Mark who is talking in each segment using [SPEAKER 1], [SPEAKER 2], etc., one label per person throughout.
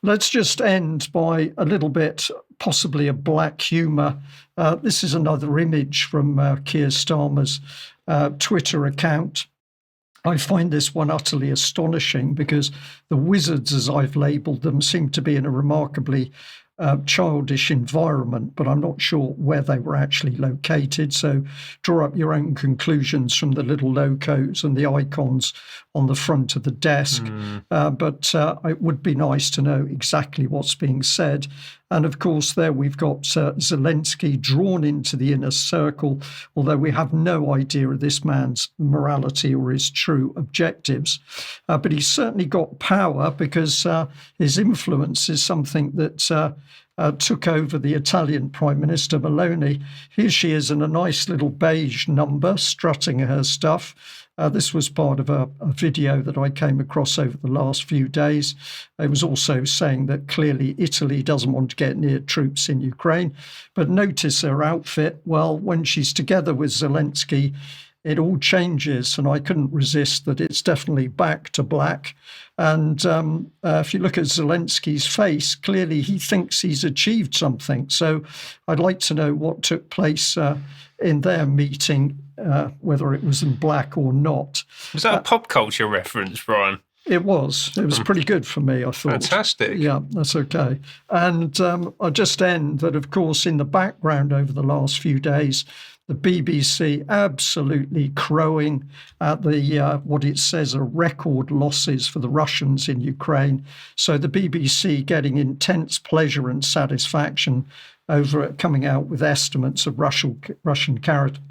[SPEAKER 1] Let's just end by a little bit, possibly a black humour. This is another image from Keir Starmer's Twitter account. I find this one utterly astonishing because the wizards, as I've labelled them, seem to be in a remarkably childish environment, but I'm not sure where they were actually located. So draw up your own conclusions from the little logos and the icons on the front of the desk. But it would be nice to know exactly what's being said. And of course, there we've got Zelensky drawn into the inner circle, although we have no idea of this man's morality or his true objectives. But he's certainly got power because his influence is something that took over the Italian Prime Minister Meloni. Here she is in a nice little beige number, strutting her stuff. This was part of a video that I came across over the last few days. It was also saying that clearly Italy doesn't want to get near troops in Ukraine. But notice her outfit. Well, when she's together with Zelensky, it all changes, and I couldn't resist that it's definitely back to black. And if you look at Zelensky's face, clearly he thinks he's achieved something. So I'd like to know what took place in their meeting, whether it was in black or not.
[SPEAKER 2] Was that a pop culture reference, Brian?
[SPEAKER 1] It was. It was pretty good for me, I thought.
[SPEAKER 2] Fantastic.
[SPEAKER 1] Yeah, that's okay. And I'll just end that, of course, in the background over the last few days, the BBC absolutely crowing at the what it says are record losses for the Russians in Ukraine. So the BBC getting intense pleasure and satisfaction over coming out with estimates of Russian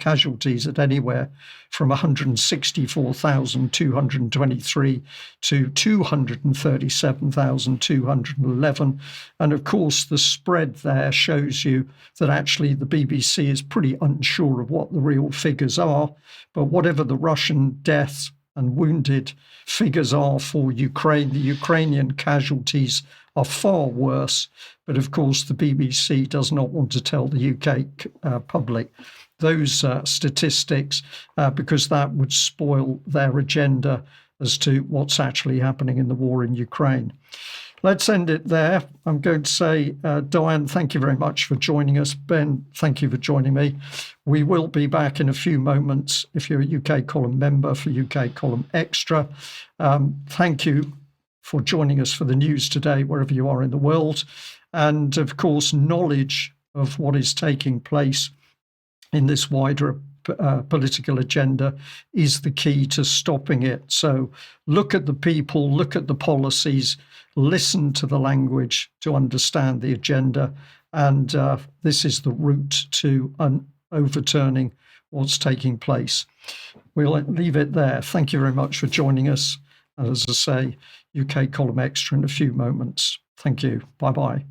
[SPEAKER 1] casualties at anywhere from 164,223 to 237,211. And of course, the spread there shows you that actually the BBC is pretty unsure of what the real figures are. But whatever the Russian deaths and wounded figures are for Ukraine, the Ukrainian casualties are far worse. But of course, the BBC does not want to tell the UK public those statistics because that would spoil their agenda as to what's actually happening in the war in Ukraine. Let's end it there. I'm going to say, Diane, thank you very much for joining us. Ben, thank you for joining me. We will be back in a few moments if you're a UK Column member for UK Column Extra. Thank you for joining us for the news today, wherever you are in the world. And of course, knowledge of what is taking place in this wider political agenda is the key to stopping it. So look at the people, look at the policies, listen to the language to understand the agenda. And this is the route to overturning what's taking place. We'll leave it there. Thank you very much for joining us. And as I say, UK Column Extra in a few moments. Thank you. Bye-bye.